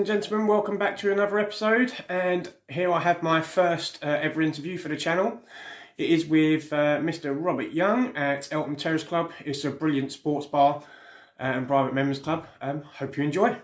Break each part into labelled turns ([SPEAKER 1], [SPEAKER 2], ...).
[SPEAKER 1] Gentlemen, welcome back to another episode, and here I have my first ever interview for the channel. It is with Mr. Robert Young at Eltham Terrace Club. It's a brilliant sports bar and private members club. Hope you enjoy.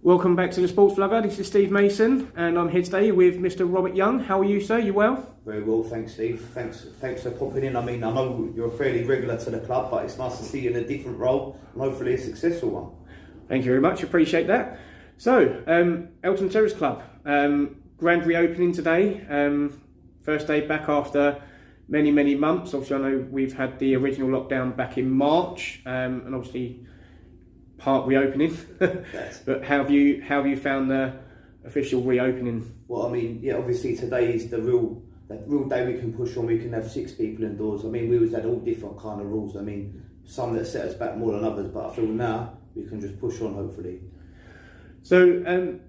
[SPEAKER 1] Welcome back to the Sports Vlogger. This is Steve Mason, and I'm here today with Mr. Robert Young. How are you, sir? You well?
[SPEAKER 2] Very well, thanks, Steve. Thanks for popping in. I mean, I know you're a fairly regular to the club, but it's nice to see you in a different role and hopefully a successful one.
[SPEAKER 1] Thank you very much. Appreciate that. So, Eltham Terrace Club, grand reopening today. First day back after many months. Obviously, I know we've had the original lockdown back in March, and obviously part reopening. But how have you found the official reopening?
[SPEAKER 2] Well, I mean, yeah, obviously today is the real day we can push on. We can have 6 people indoors. I mean, we always had all different kind of rules. I mean, some that set us back more than others, but I feel now we can just push on, hopefully.
[SPEAKER 1] So,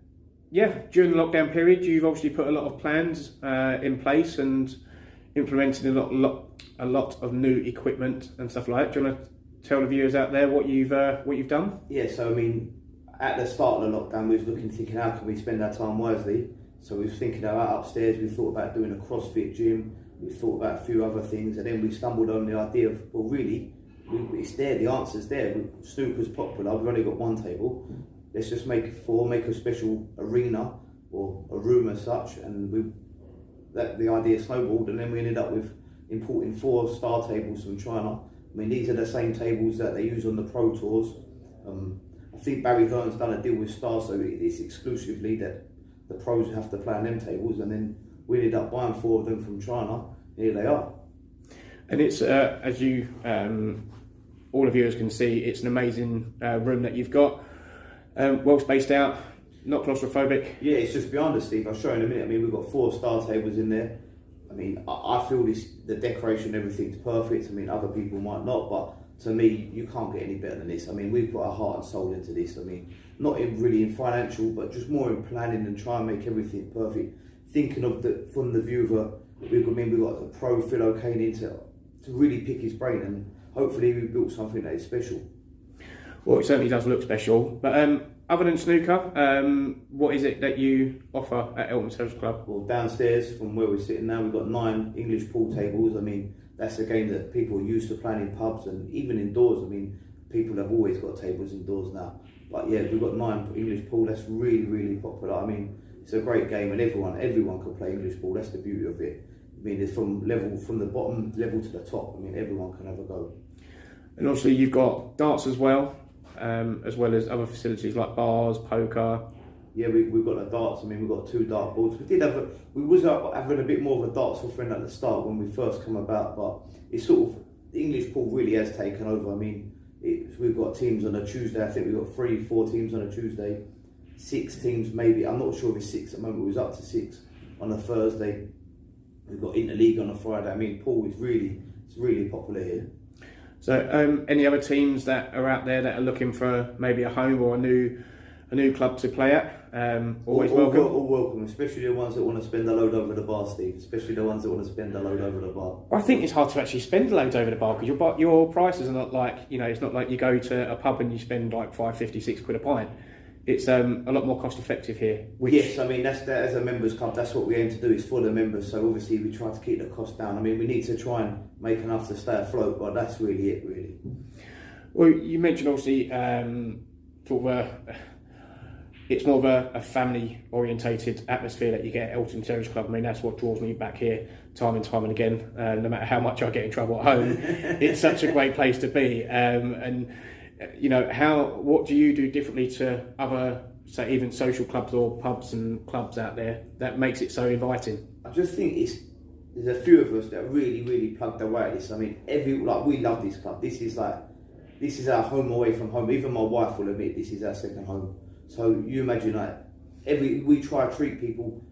[SPEAKER 1] yeah, during the lockdown period, you've obviously put a lot of plans in place and implemented a lot of new equipment and stuff like that. Do you want to tell the viewers out there what you've done?
[SPEAKER 2] Yeah, so I mean, at the start of the lockdown, we was thinking, how can we spend our time wisely? So we was thinking about upstairs. We thought about doing a CrossFit gym. We thought about a few other things, and then we stumbled on the idea of, well, really, it's there. The answer's there. Snooker's popular. We've only got one table. Let's just make a special arena or a room as such, and the idea snowballed, and then we ended up with importing 4 star tables from China. I mean, these are the same tables that they use on the Pro Tours. I think Barry Hearn's done a deal with Star, so it's exclusively that the pros have to play on them tables, and then we ended up buying 4 of them from China. Here they are.
[SPEAKER 1] And it's, as you, all of you can see, it's an amazing room that you've got. Well spaced out, not claustrophobic.
[SPEAKER 2] Yeah, it's just behind us, Steve. I'll show you in a minute. I mean, we've got 4 star tables in there. I mean, I feel the decoration, everything's perfect. I mean, other people might not, but to me, you can't get any better than this. I mean, we've put our heart and soul into this. I mean, not really in financial, but just more in planning and trying to make everything perfect. Thinking of from the viewer, we've got the pro Philo Kane in to really pick his brain, and hopefully we've built something that is special.
[SPEAKER 1] Well, it certainly does look special. But other than snooker, what is it that you offer at Eltham Terrace Club?
[SPEAKER 2] Well, downstairs from where we're sitting now, we've got 9 English pool tables. I mean, that's a game that people are used to playing in pubs and even indoors. I mean, people have always got tables indoors now. But yeah, we've got 9 English pool. That's really popular. I mean, it's a great game, and everyone can play English pool. That's the beauty of it. I mean, it's from the bottom level to the top. I mean, everyone can have a go.
[SPEAKER 1] And obviously, you've got darts as well as other facilities like bars, poker.
[SPEAKER 2] Yeah, we've got the darts. I mean, we've got 2 dart boards. We was having a bit more of a darts for friend at the start when we first come about, but it's sort of, the English pool really has taken over. I mean, we've got teams on a Tuesday. I think we've got 3-4 teams on a Tuesday, 6 teams maybe. I'm not sure if it's 6 at the moment. It was up to 6 on a Thursday. We've got interleague on a Friday. I mean, pool is really popular here.
[SPEAKER 1] So, any other teams that are out there that are looking for maybe a home or a new club to play at? Always welcome.
[SPEAKER 2] All welcome, especially the ones that want to spend a load over the bar, Steve. Especially the ones that want to spend a load over the bar.
[SPEAKER 1] Well, I think it's hard to actually spend loads over the bar because your prices are not like, it's not like you go to a pub and you spend like £5.50, £6 a pint. It's a lot more cost effective here.
[SPEAKER 2] Yes, I mean, that's as a members club, that's what we aim to do, is for the members. So obviously we try to keep the cost down. I mean, we need to try and make enough to stay afloat, but that's really it, really.
[SPEAKER 1] Well, you mentioned obviously it's more of a family orientated atmosphere that you get at Eltham Terrace Club. I mean, that's what draws me back here time and time and again. No matter how much I get in trouble at home, it's such a great place to be. And what do you do differently to other, say, even social clubs or pubs and clubs out there that makes it so inviting?
[SPEAKER 2] I just think there's a few of us that are really plugged away at this. I mean, we love this club. This this is our home away from home. Even my wife will admit this is our second home. So you imagine like we try to treat people.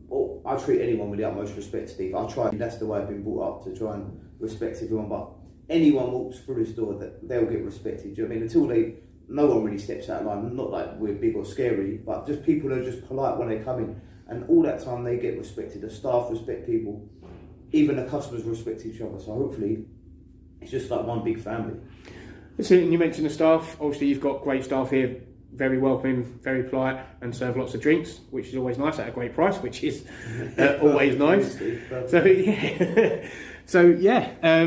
[SPEAKER 2] Well, I treat anyone with the utmost respect, Steve. I try. That's the way I've been brought up, to try and respect everyone. But anyone walks through this door, that they'll get respected. Do you know what I mean? Until no one really steps out of line. Not like we're big or scary, but just people are just polite when they come in, and all that time they get respected. The staff respect people, even the customers respect each other. So hopefully, it's just like one big family.
[SPEAKER 1] So, and you mentioned the staff. Obviously, you've got great staff here. Very welcoming, very polite, and serve lots of drinks, which is always nice at a great price, which is always nice. So yeah,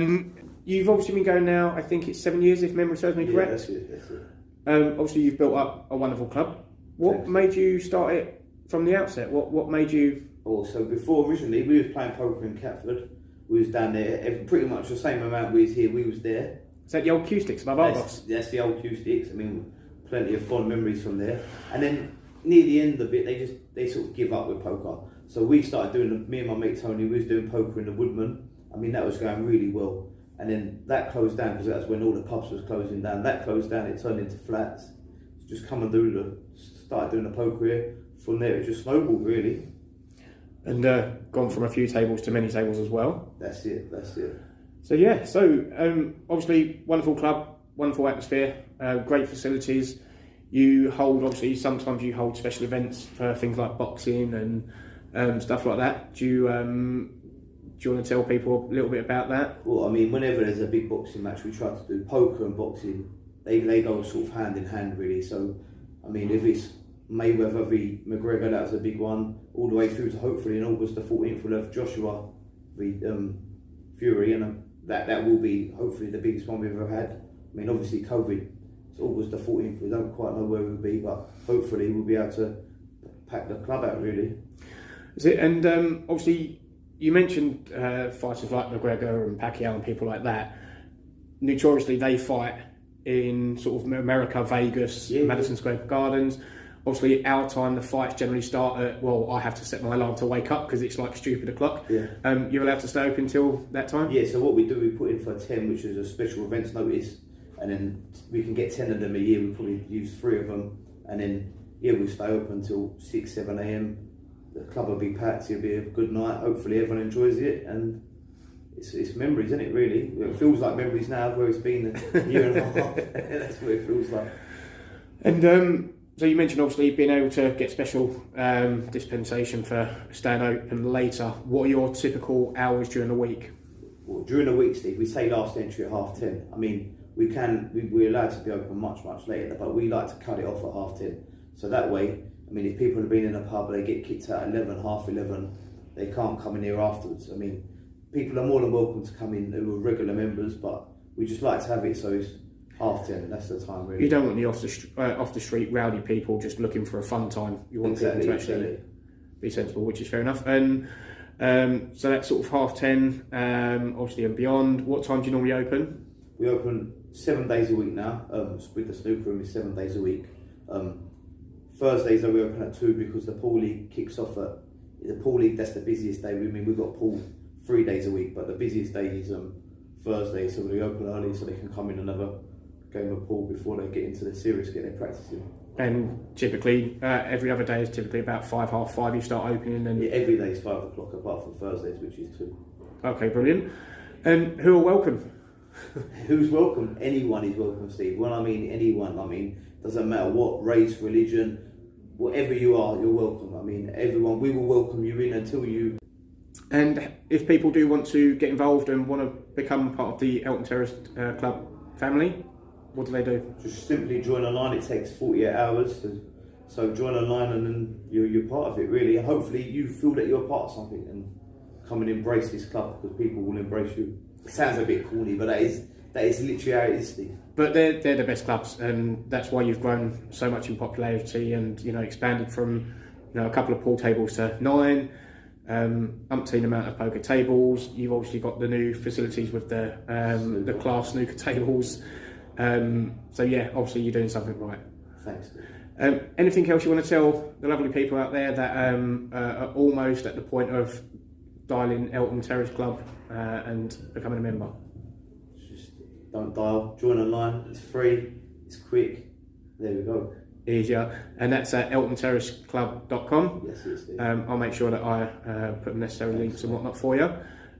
[SPEAKER 1] you've obviously been going now. I think it's 7 years, if memory serves me correct.
[SPEAKER 2] That's it.
[SPEAKER 1] Obviously, you've built up a wonderful club. What made you start it from the outset? What made you?
[SPEAKER 2] So before, originally we was playing poker in Catford. We was down there, pretty much the same amount we was here. We was there.
[SPEAKER 1] Is that the old Q sticks above Argos?
[SPEAKER 2] That's the old Q sticks. I mean, plenty of fond memories from there. And then near the end of it, they sort of give up with poker. So we started doing, me and my mate Tony, we was doing poker in the Woodman. I mean, that was going really well. And then that closed down because that's when all the pubs was closing down. That closed down, it turned into flats. Just come and started doing the poker here. From there, it just snowballed really.
[SPEAKER 1] And gone from a few tables to many tables as well.
[SPEAKER 2] That's it.
[SPEAKER 1] So yeah, obviously wonderful club, wonderful atmosphere, great facilities. You hold, obviously, sometimes you hold special events for things like boxing and stuff like that. Do you want to tell people a little bit about that?
[SPEAKER 2] Well, I mean, whenever there's a big boxing match, we try to do poker and boxing. They go sort of hand in hand, really. So, I mean, if it's Mayweather v McGregor, that was a big one, all the way through to hopefully in August the 14th we'll have Joshua v Fury, and that will be hopefully the biggest one we've ever had. I mean, obviously COVID, it's August the 14th, we don't quite know where we'll be, but hopefully we'll be able to pack the club out really.
[SPEAKER 1] Is it? And obviously you mentioned fighters like McGregor and Pacquiao and people like that. Notoriously they fight in sort of America, Vegas, Madison Square Gardens. Obviously, our time, the fights generally start at, well, I have to set my alarm to wake up because it's like stupid o'clock.
[SPEAKER 2] Yeah.
[SPEAKER 1] You're allowed to stay open until that time?
[SPEAKER 2] Yeah, so what we do, we put in for 10, which is a special events notice, and then we can get 10 of them a year. We probably use 3 of them, and then, we'll stay open until 6, 7 a.m. The club will be packed, it'll be a good night. Hopefully everyone enjoys it, and it's memories, isn't it, really? It feels like memories now, where it's been a year and a half. That's what it feels like.
[SPEAKER 1] And so you mentioned obviously being able to get special dispensation for staying open later. What are your typical hours during the week?
[SPEAKER 2] Well, during the week, Steve, we say last entry at 10:30. I mean, we're allowed to be open much later, but we like to cut it off at 10:30. So that way, I mean, if people have been in a pub, they get kicked out at 11, half 11, they can't come in here afterwards. I mean, people are more than welcome to come in who are regular members, but we just like to have it so it's 10:30, that's the time really.
[SPEAKER 1] You don't want the off the street rowdy people just looking for a fun time. You want people to actually be sensible, which is fair enough. And so that's sort of 10:30, obviously, and beyond. What time do you normally open?
[SPEAKER 2] We open 7 days a week now. With the snooker room is 7 days a week. Thursdays we open at 2 because the pool league kicks off at the pool league. That's the busiest day. I mean, we've got pool 3 days a week, but the busiest day is Thursday. So we open early so they can come in and have a game of pool before they get into the series, get their practice in.
[SPEAKER 1] And typically, every other day is typically about 5, half 5. You start opening, and
[SPEAKER 2] every day is 5 o'clock, apart from Thursdays, which is 2.
[SPEAKER 1] Okay, brilliant. And who are welcome?
[SPEAKER 2] Who's welcome? Anyone is welcome, Steve. When I mean anyone, I mean doesn't matter what race, religion, whatever you are, you're welcome. I mean everyone. We will welcome you in until you. And
[SPEAKER 1] if people do want to get involved and want to become part of the Eltham Terrace Club family, what do they do?
[SPEAKER 2] Just simply join online. It takes 48 hours. So join online and then you're part of it, really. And hopefully you feel that you're part of something and come and embrace this club, because people will embrace you. It sounds a bit corny, but that is literally how it is, Steve.
[SPEAKER 1] But they're the best clubs, and that's why you've grown so much in popularity and, expanded from, a couple of pool tables to 9, umpteen amount of poker tables. You've obviously got the new facilities with the class snooker tables. So yeah, obviously you're doing something right.
[SPEAKER 2] Thanks.
[SPEAKER 1] Anything else you want to tell the lovely people out there that are almost at the point of dialing Eltham Terrace Club and becoming a member?
[SPEAKER 2] don't dial. Join online. It's free. It's quick. There we go.
[SPEAKER 1] Easier. And that's at elthamterraceclub.com.
[SPEAKER 2] Yes, it's
[SPEAKER 1] I'll make sure that I put the necessary links and whatnot for you.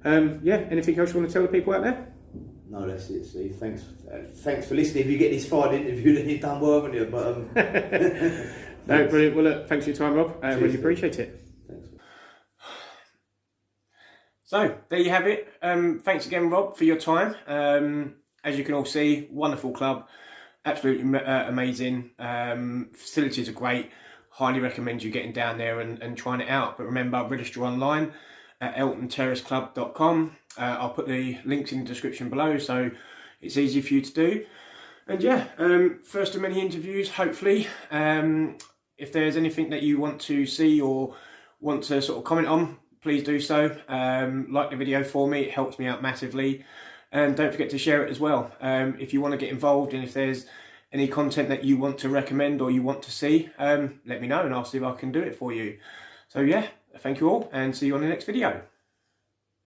[SPEAKER 1] Yeah, anything else you want to tell the people out there?
[SPEAKER 2] No, that's it, Steve. Thanks for listening. If you get this far in the interview, then you've done well, haven't you? But
[SPEAKER 1] no, brilliant. Well, look, thanks for your time, Rob. I really appreciate it.
[SPEAKER 2] Thanks.
[SPEAKER 1] So there you have it. Thanks again, Rob, for your time. As you can all see, wonderful club, absolutely amazing. Facilities are great. Highly recommend you getting down there and trying it out. But remember, register online at elthamterraceclub.com. I'll put the links in the description below, so it's easy for you to do. And yeah, first of many interviews, hopefully. If there's anything that you want to see or want to sort of comment on, please do so. Like the video for me, it helps me out massively. And don't forget to share it as well. If you want to get involved and if there's any content that you want to recommend or you want to see, let me know and I'll see if I can do it for you. So yeah, thank you all and see you on the next video.